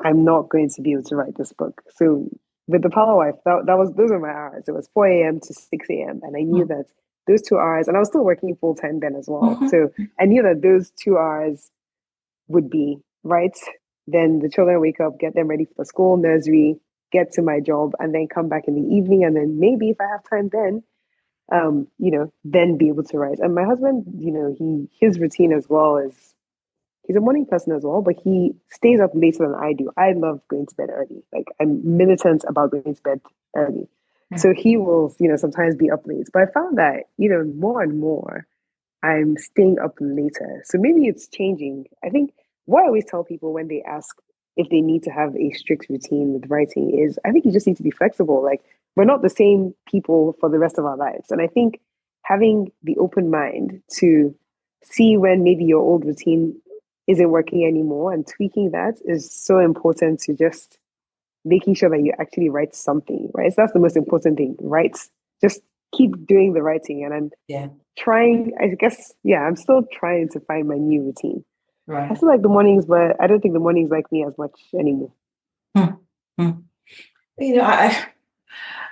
I'm not going to be able to write this book. So with the Power Wife, those were my hours. It was 4 a.m. to 6 a.m. And I knew Mm. that those 2 hours, and I was still working full time then as well. Mhm. So I knew that those 2 hours would be, right? Then the children wake up, get them ready for school, nursery, get to my job, and then come back in the evening. And then maybe if I have time then, then be able to write. And my husband, his routine as well is he's a morning person as well, but he stays up later than I do. I love going to bed early. Like I'm militant about going to bed early. Yeah. So he will, sometimes be up late. But I found that, more and more I'm staying up later. So maybe it's changing. I think what I always tell people when they ask if they need to have a strict routine with writing is I think you just need to be flexible. Like we're not the same people for the rest of our lives. And I think having the open mind to see when maybe your old routine isn't working anymore and tweaking that is so important to just making sure that you actually write something, right? So that's the most important thing. Write. Just keep doing the writing. And I'm Yeah, trying, I guess, yeah, I'm still trying to find my new routine. I right. still like the mornings, but I don't think the mornings like me as much anymore. Hmm. Hmm. You know, I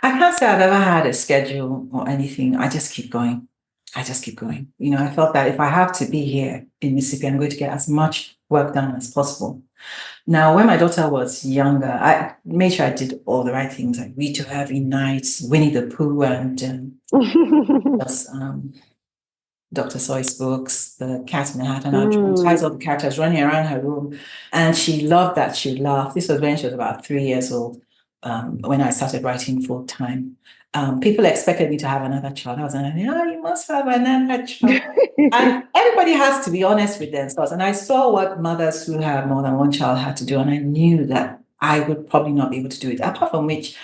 can't say I've ever had a schedule or anything. I just keep going. I just keep going. I felt that if I have to be here in Mississippi, I'm going to get as much work done as possible. Now, when my daughter was younger, I made sure I did all the right things. I read to her every night, Winnie the Pooh and just, Dr. Soy's books, The Cat in the Hat, and I dramatized Mm, all the characters running around her room. And she loved that. She laughed. This was when she was about 3 years old, when I started writing full time. People expected me to have another child. I was like, oh, you must have another child. And everybody has to be honest with themselves. And I saw what mothers who have more than one child had to do. And I knew that I would probably not be able to do it. Apart from which,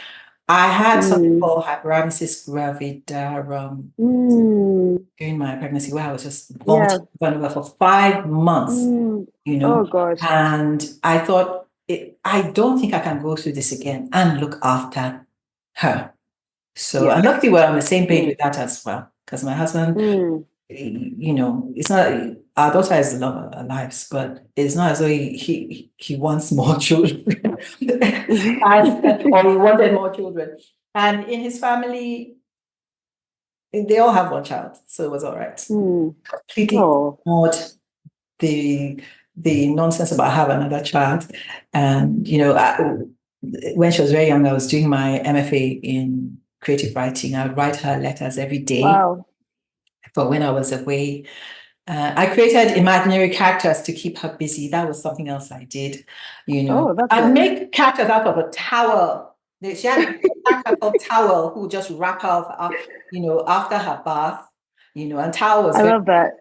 I had something mm, called hyperemesis gravidarum mm, during my pregnancy where I was just yeah. vomiting over for 5 months, Mm, oh gosh. and I thought, I don't think I can go through this again and look after her. So, Yeah. and luckily we're on the same page Mm, with that as well, because my husband, mm. it's not, our daughter is the love of our lives, but it's not as though he wants more children, or he wanted more children. And in his family, they all have one child, so it was all right. Mm. Completely Oh, ignored the the nonsense about have another child. And when she was very young, I was doing my MFA in creative writing. I would write her letters every day. wow. But when I was away, I created imaginary characters to keep her busy. That was something else I did. Oh, that's I'd nice. make characters out of a towel. She had a character called Towel who would just wrap her, after her bath. And Towel was I very. love that.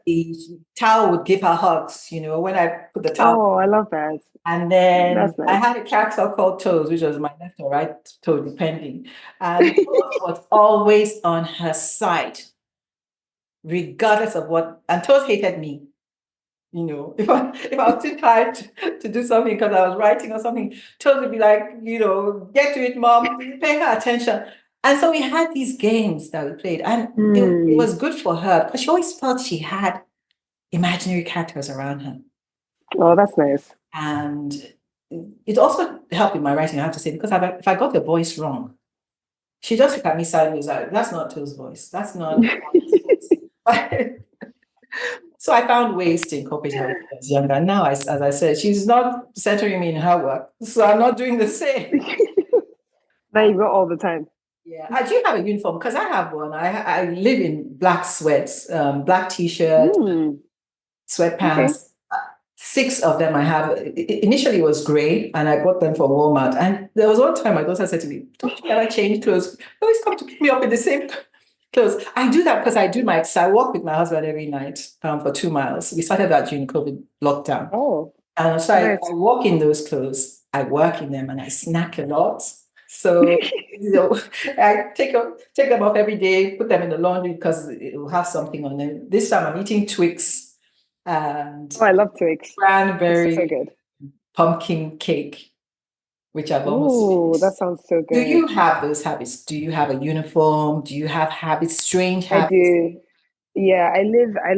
Towel would give her hugs. When I put the towel. Oh, I love that. And then That's I nice. had a character called Toes, which was my left or right toe, depending. And Toes was always on her side, regardless of what. And Toes hated me. If I was too tired to do something because I was writing or something, Toes would be like, get to it, mom, pay her attention. And so we had these games that we played, and it Mm. was good for her because she always felt she had imaginary characters around her. Oh, that's nice. And it also helped with my writing, I have to say, because if I got the voice wrong, she just looked at me sideways. That's not To's voice. That's not Mommy's voice. So I found ways to incorporate her when I was younger. Now, as I said, she's not centering me in her work. So I'm not doing the same. Now you got all the time. Yeah. I do have a uniform because I have one. I live in black sweats, black t-shirt, Mm. Okay. sweatpants, 6 of them I have. Initially, it was gray, and I bought them from Walmart. And there was one time my daughter said to me, "Don't you ever change clothes? You always come to pick me up in the same clothes." I do that because I walk with my husband every night for 2 miles. We started that during COVID lockdown. Oh, And so nice. I walk in those clothes, I work in them, and I snack a lot. So, I take them off every day, put them in the laundry because it will have something on them. This time I'm eating Twix and Oh, I love Twix. It's so cranberry good. pumpkin cake, which I've almost Oh, that finished. sounds so Do good. you have those habits? Do you have a uniform? Do you have habits, strange I habits? do. Yeah, I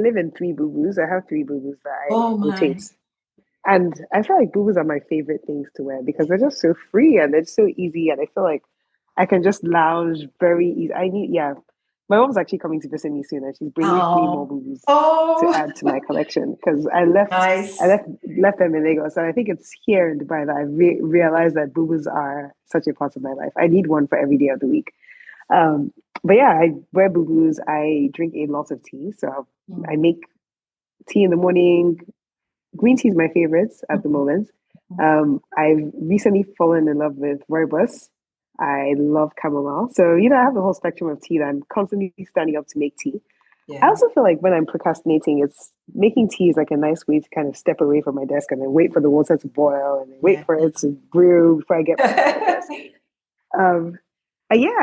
live in three boo-boos. I have three boo-boos that I Oh rotate. my. And I feel like boo-boos are my favorite things to wear because they're just so free and they're so easy. And I feel like I can just lounge very easy. Yeah. My mom's actually coming to visit me soon and she's bringing three more Oh, boo-boos to oh, add to my collection because I nice. left them in Lagos. And I think it's here in Dubai that I realized that boo-boos are such a part of my life. I need one for every day of the week. Um, but yeah, I wear boo-boos. I drink a lot of tea. So I Mm, make tea in the morning. Green tea is my favorite at the mhm, moment. mhm. I've recently fallen in love with rooibos. I love chamomile. So, I have the whole spectrum of tea that I'm constantly standing up to make tea. I Yeah. also feel like when I'm procrastinating, it's making tea is like a nice way to kind of step away from my desk and then wait for the water to boil and then wait Yeah. for it to brew before I get back to my desk. Um, yeah,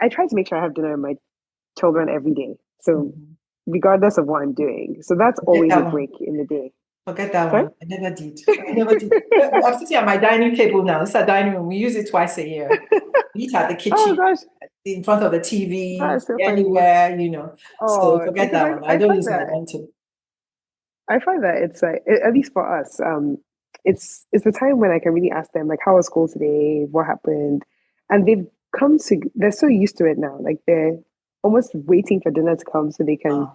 I try to make sure I have dinner with my children every day. So Mhm. regardless of what I'm doing. So that's Forget always a that one. break in the day. Forget that Sorry? one. I never did. I never did. I'm sitting at my dining table now. It's a dining room. We use it twice a year. We eat at the Oh kitchen, gosh, in front of the that TV, is so funny. anywhere. So Oh, forget because that I, one. I I don't find use my that dining table. I find that it's like at least for us, it's the time when I can really ask them like, how was school today? What happened? And they're so used to it now. Like they're almost waiting for dinner to come so they can Oh,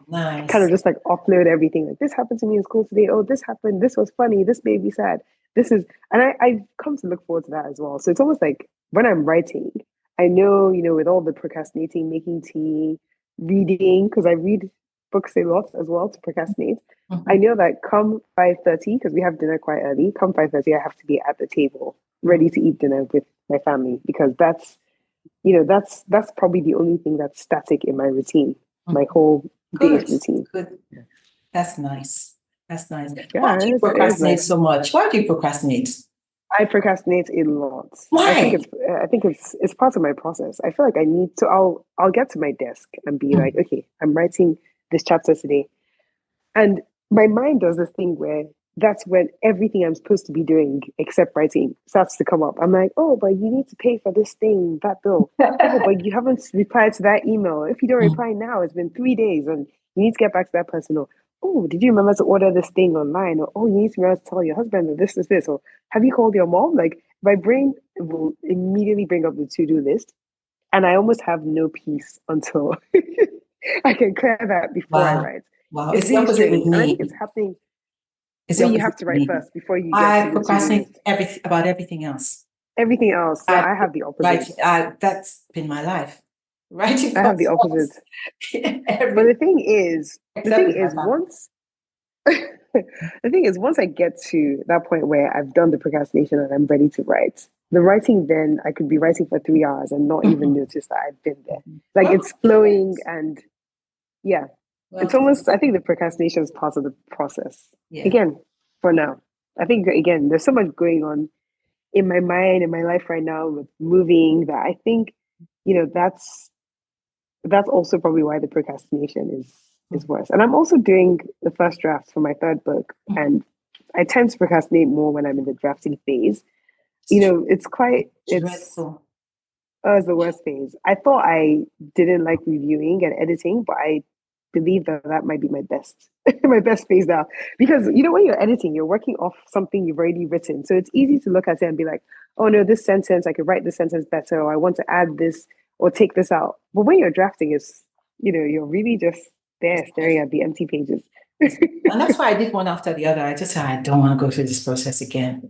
kind of nice. just like offload everything. Like this happened to me in school today. Oh, this happened. This was funny. This made me sad. This is, and I've come to look forward to that as well. So it's almost like when I'm writing, I know, with all the procrastinating, making tea, reading, because I read books a lot as well to procrastinate. I Mhm, know that come 5:30, because we have dinner quite early, come 5:30, I have to be at the table, mhm, ready to eat dinner with my family because that's probably the only thing that's static in my routine, my mhm. whole day's Good. routine. Good. That's nice. That's nice. Why Yeah, do you it is procrastinate nice. so much? Why do you procrastinate? I procrastinate a lot. Why? I think it's part of my process. I feel like I need to I'll get to my desk and be like, Mm, okay, I'm writing this chapter today. And my mind does this thing where that's when everything I'm supposed to be doing except writing starts to come up. I'm like, oh, but you need to pay for this thing, that bill. Oh, but you haven't replied to that email. If you don't mm, reply now, it's been 3 days and you need to get back to that person. Or, oh, did you remember to order this thing online? Or, oh, you need to remember to tell your husband that this is this. Or, have you called your mom? Like, my brain will immediately bring up the to do list. And I almost have no peace until I can clear that before I Wow. write. Wow. It's It's the really opposite with strange. And I think me. it's happening It's the where you opposite have to with write me. first before you get to I the to-do procrastinate list. about everything else. Everything else. So I I have the opposite. Right. That's been my life. Writing I have the comes opposite. first. But Every the except thing with my is family. once I get to that point where I've done the procrastination and I'm ready to write, the writing then I could be writing for 3 hours and not even Mhm, notice that I've been there. mhm. Like Well, it's flowing and yeah, it's well, almost I think the procrastination is part of the process. yeah. Again, for now. I think again, there's so much going on in my mind in my life right now with moving that I think, that's also probably why the procrastination is worse. And I'm also doing the first draft for my third book, Mhm. and I tend to procrastinate more when I'm in the drafting phase. It's quite Dreadful. it's the worst phase. I thought I didn't like reviewing and editing, but I believe that that might be my best my best phase now because when you're editing, you're working off something you've already written, so it's easy to look at it and be like, oh no, this sentence I could write this sentence better, or I want to add this or take this out. But when you're drafting, you're really just there It's staring at the empty pages. And that's why I did one after the other. I just said, I don't want to go through this process again.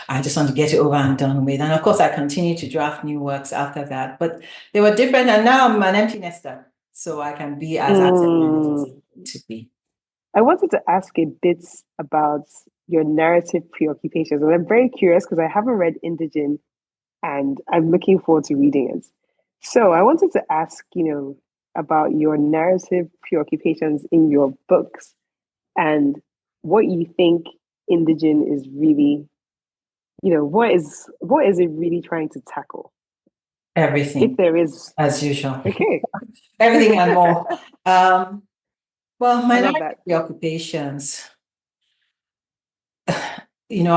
I just want to get it over and done with. And of course, I continue to draft new works after that, but they were different. And now I'm an empty nester, so I can be as absent-minded as I Mm. need to be. I wanted to ask a bit about your narrative preoccupations. And I'm very curious because I haven't read Indigen and I'm looking forward to reading it. So I wanted to ask, about your narrative preoccupations in your books and what you think Indigen is really, what is it really trying to tackle? If Everything, there is, as usual. okay. Everything and more. Well, I my love life that. preoccupations, you know,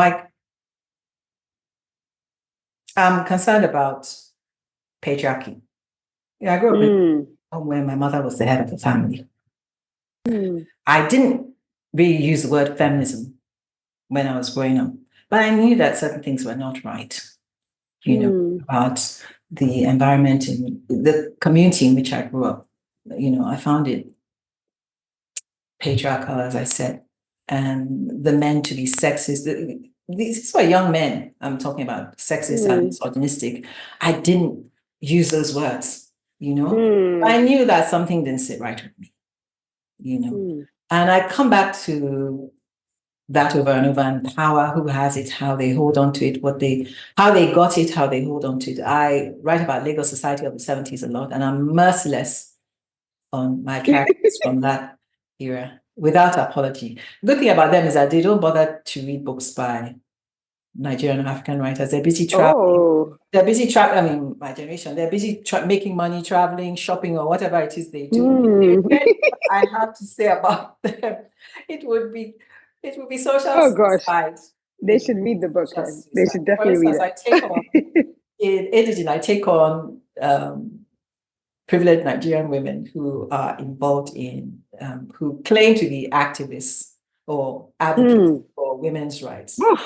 I'm concerned about patriarchy. I grew up in Mm, a home where my mother was the head of the family. mm, I didn't really use the word feminism when I was growing up, but I knew that certain things were not right, mm, about the environment and the community in which I grew up. I found it patriarchal, as I said, and the men to be sexist. These were young men I'm talking about, sexist and mm, misogynistic. I didn't use those words, mm, I knew that something didn't sit right with me, you know. mm, And I come back to that over and over, and power, who has it, how they hold on to it, how they got it, how they hold on to it. I write about Lagos society of the 70s a lot, and I'm merciless on my characters from that era without apology. Good thing about them is that they don't bother to read books by Nigerian and African writers. They're busy traveling. Oh. They're busy traveling. I mean, my generation, they're busy making money, traveling, shopping, or whatever it is they do. If they Mm. read what I have to say about them, it would be it would be social Oh gosh. suicide. They It should read the book social then. They suicide. should For definitely read instance, I take on it. in editing, I take on privileged Nigerian women who are involved in, who claim to be activists or advocates Mm. for women's rights. Oof.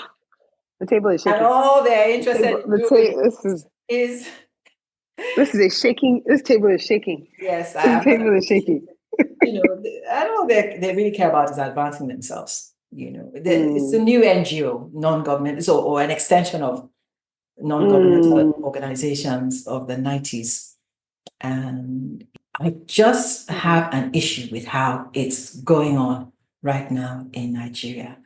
The table is And shaking. all they're The table interested in the doing ta- is, this is a shaking this table is shaking. yes, The I'm not table going is to say, shaking. I don't know they really care about is advancing themselves. It's a Mm. new NGO, non-government, or an extension of non-governmental Mm. organizations of the 90s. And I just Mm. have an issue with how it's going on right now in Nigeria.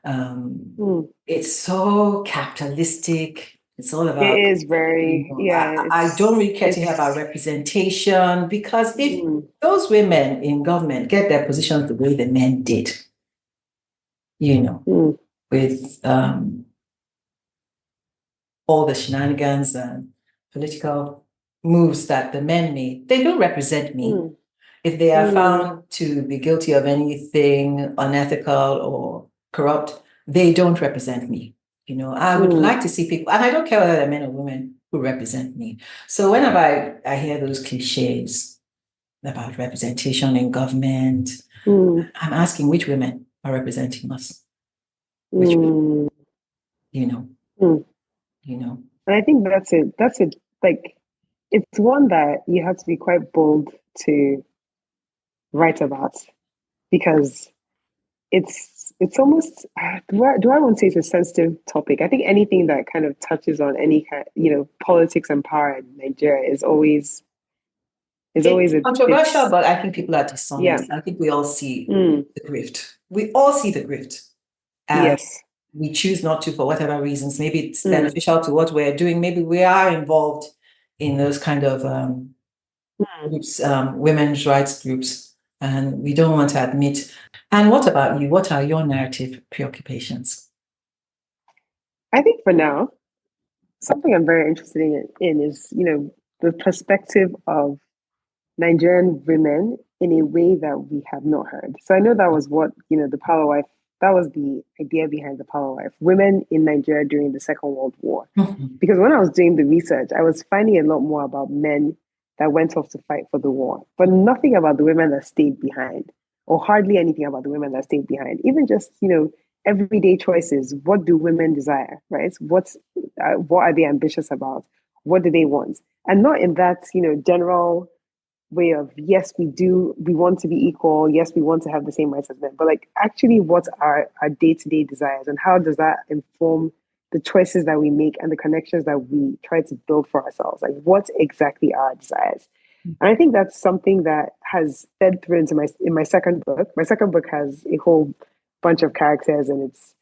Mm. It's so capitalistic. It's all It about, is very, yeah, I don't really care to hear about it's representation, because if mm. those women in government get their positions the way the men did, Mm. with all the shenanigans and political moves that the men made, they don't represent me. Mm. If they are Mm. found to be guilty of anything unethical or corrupt, they don't represent me. I would Mm. like to see people, and I don't care whether they're men or women, who represent me. So whenever I hear those cliches about representation in government, Mm. I'm asking, which women are representing us? Which women, Mm. you know, Mm. you know. And I think that's it. That's it. Like, it's one that you have to be quite bold to write about because it's almost do I want to say it's a sensitive topic? I think anything that kind of touches on any kind, politics and power in Nigeria is always It's a controversial, it's but I think people are yeah. dishonest. I think we all see Mm, the grift. We all see the grift. And yes. we choose not to for whatever reasons. Maybe it's Mm, beneficial to what we're doing. Maybe we are involved in those kind of mm. groups, women's rights groups, and we don't want to admit. And what about you? What are your narrative preoccupations? I think for now, something I'm very interested in is, the perspective of Nigerian women in a way that we have not heard. So I know that was what, the Power Wife, that was the idea behind the Power Wife, women in Nigeria during the Second World War. Mhm. Because when I was doing the research, I was finding a lot more about men that went off to fight for the war, but nothing about the women that stayed behind, or hardly anything about the women that stayed behind. Even just, everyday choices. What do women desire, right? What are they ambitious about? What do they want? And not in that, general way of yes we want to be equal, yes we want to have the same rights as men, but like actually what are our day-to-day desires and how does that inform the choices that we make and the connections that we try to build for ourselves, like what exactly are our desires. And I think that's something that has fed through into my second book. My second book has a whole bunch of characters and it's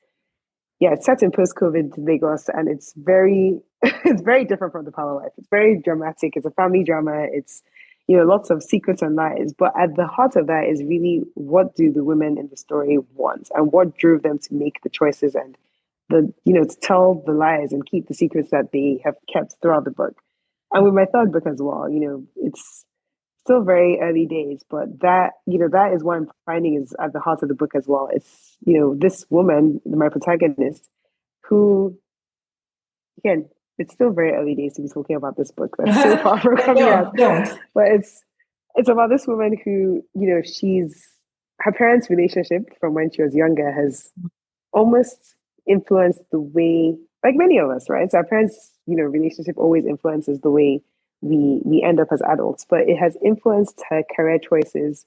yeah, it's set in post-COVID Lagos, and it's very it's very different from the Power Life. It's very dramatic. It's a family drama. It's lots of secrets and lies. But at the heart of that is really, what do the women in the story want, and what drove them to make the choices, and to tell the lies and keep the secrets that they have kept throughout the book. And with my third book as well, it's still very early days, but that is what I'm finding is at the heart of the book as well. It's, this woman, my protagonist, who, again, it's still very early days to be talking about this book. That's so far from coming out. Don't. But it's about this woman who, she's her parents' relationship from when she was younger has almost influenced the way, like many of us, right? So our parents, relationship always influences the way we end up as adults, but it has influenced her career choices,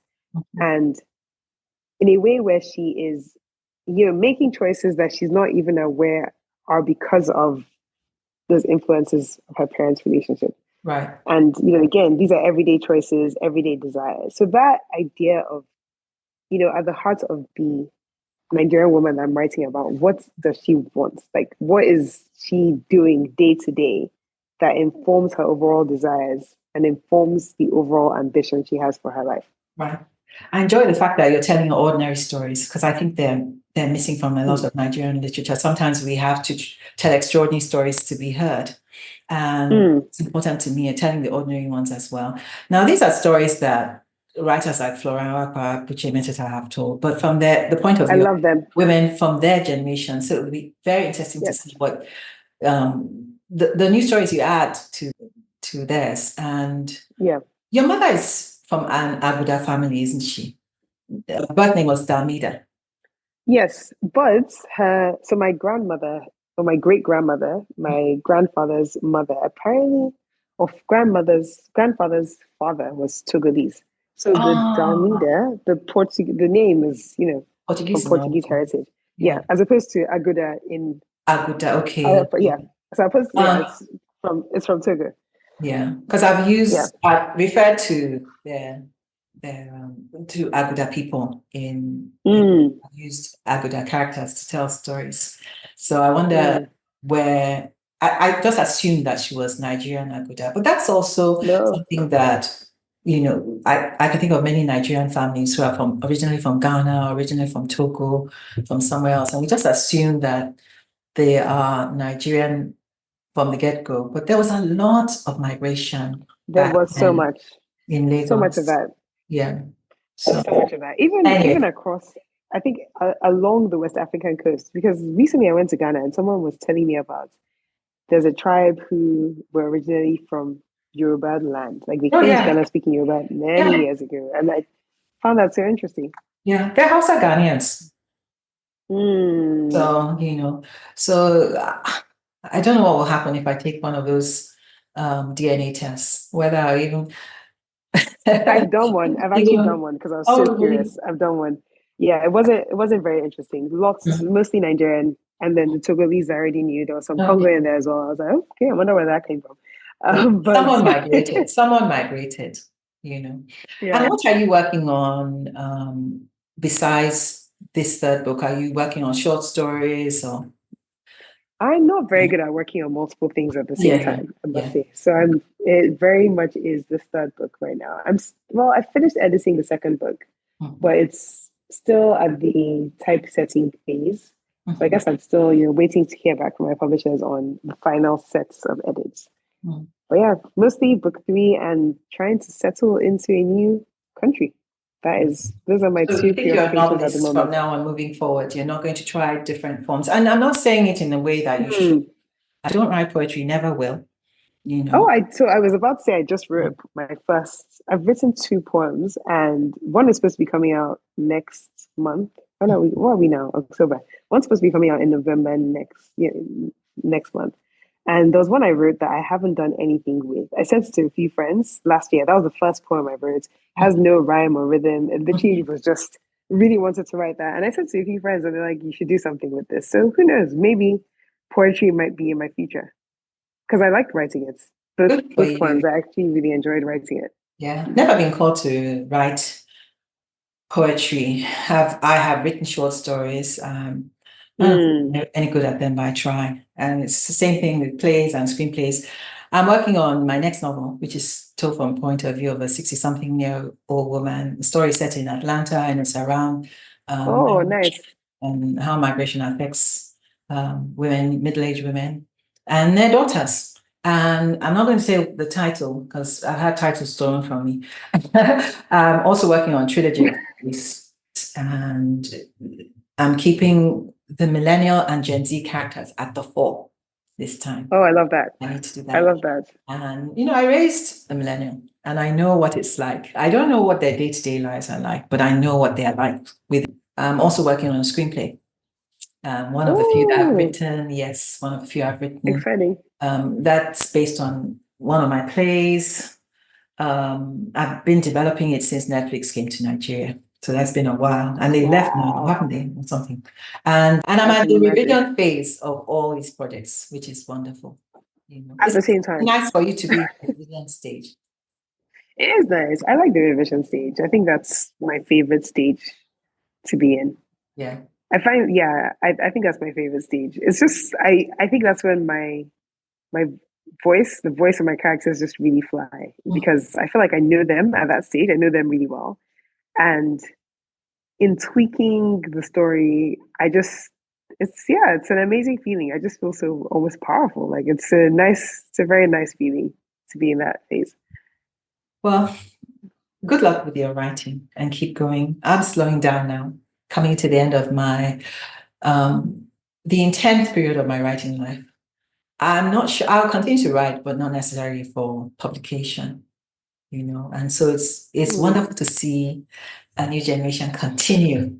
and in a way where she is, making choices that she's not even aware are because of those influences of her parents' relationship. Right. And again, these are everyday choices, everyday desires. So that idea of, at the heart of the Nigerian woman I'm writing about, what does she want? Like, what is she doing day to day that informs her overall desires and informs the overall ambition she has for her life? Right. I enjoy the fact that you're telling ordinary stories, because I think they're missing from a lot Mm. of Nigerian literature. Sometimes we have to tell extraordinary stories to be heard. And it's important to me telling the ordinary ones as well. Now, these are stories that writers like Flora Agbaje, Buche Meteta have told, but from the point of I view love them. of women from their generation. So it would be very interesting to Yes. see what the new stories you add to theirs. And Yeah. your mother is from an Aguda family, isn't she? Her birth name was Dalmida. Yes, but so my grandmother, or my great grandmother, my grandfather's mother, apparently, of grandfather's father was Togolese. So the Oh, Dalmida, the name is, from Portuguese and Portuguese all. heritage. Yeah, Yeah. as opposed to Aguda in, Aguda, okay. yeah. So opposed, yeah, Uh, it's from Togo. yeah, because Yeah. I've referred to to Aguda people Mm, I've used Aguda characters to tell stories. So I wonder mm. where I just assumed that she was Nigerian Aguda, but that's also No, something that, I can think of many Nigerian families who are originally from Ghana, originally from Togo, from somewhere else, and we just assume that they are Nigerian from the get-go. But there was a lot of migration there back was then in so much of Lagos. that. Yeah. So So much of that. Even anyway, across, I think, along the West African coast. Because recently I went to Ghana and someone was telling me about, there's a tribe who were originally from Yoruba land. Like they oh came to yeah, Ghana speaking Yoruba many yeah, years ago, and I found that so interesting. yeah. They're Hausa Ghanaians. Hmm. So, so I don't know what will happen if I take one of those DNA tests, whether I even I've done one. I've actually done even one because I was so oh really? curious. I've done one. Yeah, it wasn't very interesting. Lots, Mm. mostly Nigerian, and then the Togolese I already knew. There was some Congo Okay. in there as well. I was like, okay, I wonder where that came from. Yeah. But Someone migrated, you know. And yeah, what are you working on besides this third book? Are you working on short stories or I'm not very good at working on multiple things at the same yeah, time, I must yeah. say. So it very much is this third book right now. Well, I finished editing the second book, Mhm, but it's still at the typesetting phase. So I mhm, guess I'm still, waiting to hear back from my publishers on the final sets of edits. mhm. But yeah, mostly book three and trying to settle into a new country. Those are my So two you think you're a preoccupations at the novelist from moment. now on moving forward. You're not going to try different forms. And I'm not saying it in a way that you should. Hmm. I don't write poetry, never will, you Oh, know. I was about to say I just wrote my first. I've written two poems, and one is supposed to be coming out next month. Oh no, what are we now? October. One's supposed to be coming out in November next month. And there was one I wrote that I haven't done anything with. I sent it to a few friends last year. That was the first poem I wrote. Has no rhyme or rhythm. It literally was just really wanted to write that. And I sent it to a few friends, and they're like, "You should do something with this." So who knows? Maybe poetry might be in my future because I liked writing it. Both Good for both you. poems, I actually really enjoyed writing it. Yeah. Never been called to write poetry. I have written short stories. any good at them, but I try. And it's the same thing with plays and screenplays. I'm working on my next novel, which is told from the point of view of a 60-something-year-old woman. The story is set in Atlanta, and it's around Nice. and how migration affects women, middle-aged women, and their daughters. And I'm not going to say the title because I've had titles stolen from me. I'm also working on a trilogy of these, and I'm keeping the millennial and Gen Z characters at the fore this time. Oh, I love that. I need to do that. I love that. And, I raised a millennial and I know what it's like. I don't know what their day-to-day lives are like, but I know what they're like. I'm also working on a screenplay. One of the few that I've written. Yes, one of the few I've written. Exciting. That's based on one of my plays. I've been developing it since Netflix came to Nigeria. So that's been a while. And they left now, haven't they? Or something. And I'm at the revision phase of all these projects, which is wonderful. At the same time. It's nice for you to be at the revision stage. It is nice. I like the revision stage. I think that's my favorite stage to be in. Yeah. I think that's my favorite stage. It's just I think that's when my voice, the voice of my characters just really fly because I feel like I know them at that stage. I know them really well. And in tweaking the story, it's an amazing feeling. I just feel so almost powerful. Like it's a very nice feeling to be in that phase. Well, good luck with your writing and keep going. I'm slowing down now, coming to the end of my the intense period of my writing life. I'm not sure I'll continue to write, but not necessarily for publication, And so it's wonderful to see a new generation continue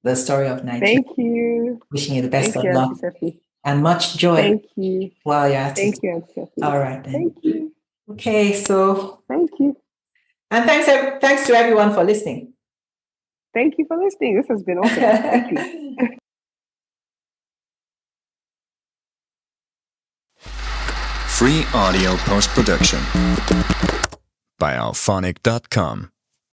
the story of Nigeria. Thank you. Wishing you the best of luck and much joy. Thank you. While you're at it. Thank you, Sefi. All right then. Thank you. Okay, so thank you. And thanks to everyone for listening. Thank you for listening. This has been awesome. Thank you. Free audio post-production by alphonic.com.